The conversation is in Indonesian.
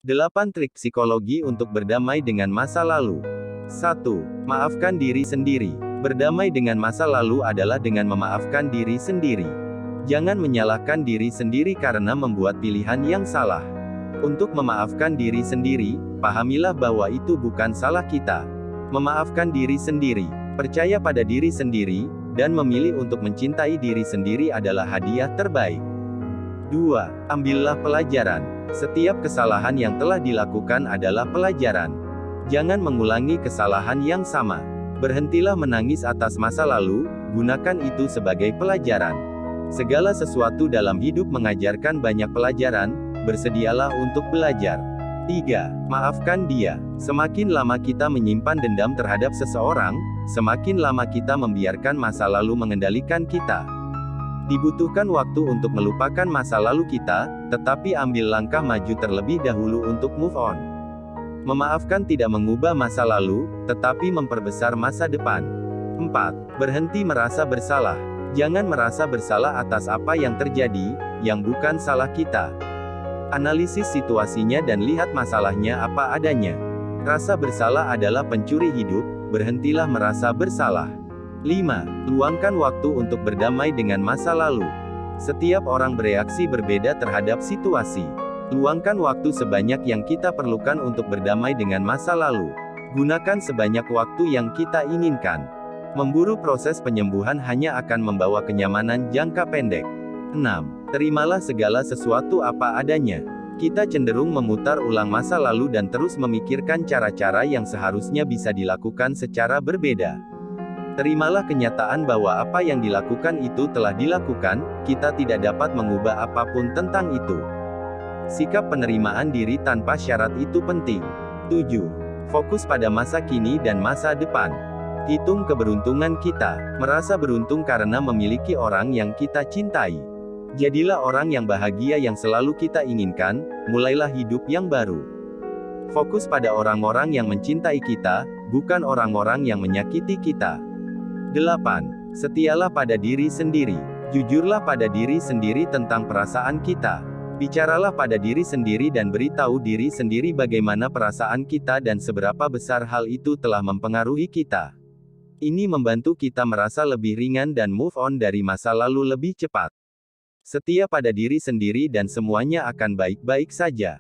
8 trik psikologi untuk berdamai dengan masa lalu. 1. Maafkan diri sendiri. Berdamai dengan masa lalu adalah dengan memaafkan diri sendiri. Jangan menyalahkan diri sendiri karena membuat pilihan yang salah. Untuk memaafkan diri sendiri, pahamilah bahwa itu bukan salah kita. Memaafkan diri sendiri, percaya pada diri sendiri, dan memilih untuk mencintai diri sendiri adalah hadiah terbaik. 2. Ambillah pelajaran. Setiap kesalahan yang telah dilakukan adalah pelajaran. Jangan mengulangi kesalahan yang sama. Berhentilah menangis atas masa lalu, gunakan itu sebagai pelajaran. Segala sesuatu dalam hidup mengajarkan banyak pelajaran, bersedialah untuk belajar. 3. Maafkan dia. Semakin lama kita menyimpan dendam terhadap seseorang, semakin lama kita membiarkan masa lalu mengendalikan kita. Dibutuhkan waktu untuk melupakan masa lalu kita, tetapi ambil langkah maju terlebih dahulu untuk move on. Memaafkan tidak mengubah masa lalu, tetapi memperbesar masa depan. 4. Berhenti merasa bersalah. Jangan merasa bersalah atas apa yang terjadi, yang bukan salah kita. Analisis situasinya dan lihat masalahnya apa adanya. Rasa bersalah adalah pencuri hidup, berhentilah merasa bersalah. 5. Luangkan waktu untuk berdamai dengan masa lalu. Setiap orang bereaksi berbeda terhadap situasi. Luangkan waktu sebanyak yang kita perlukan untuk berdamai dengan masa lalu. Gunakan sebanyak waktu yang kita inginkan. Memburu proses penyembuhan hanya akan membawa kenyamanan jangka pendek. 6. Terimalah segala sesuatu apa adanya. Kita cenderung memutar ulang masa lalu dan terus memikirkan cara-cara yang seharusnya bisa dilakukan secara berbeda. Terimalah kenyataan bahwa apa yang dilakukan itu telah dilakukan, kita tidak dapat mengubah apapun tentang itu. Sikap penerimaan diri tanpa syarat itu penting. 7. Fokus pada masa kini dan masa depan. Hitung keberuntungan kita. Merasa beruntung karena memiliki orang yang kita cintai. Jadilah orang yang bahagia yang selalu kita inginkan, mulailah hidup yang baru. Fokus pada orang-orang yang mencintai kita, bukan orang-orang yang menyakiti kita. 8. Setialah pada diri sendiri. Jujurlah pada diri sendiri tentang perasaan kita. Bicaralah pada diri sendiri dan beritahu diri sendiri bagaimana perasaan kita dan seberapa besar hal itu telah mempengaruhi kita. Ini membantu kita merasa lebih ringan dan move on dari masa lalu lebih cepat. Setia pada diri sendiri dan semuanya akan baik-baik saja.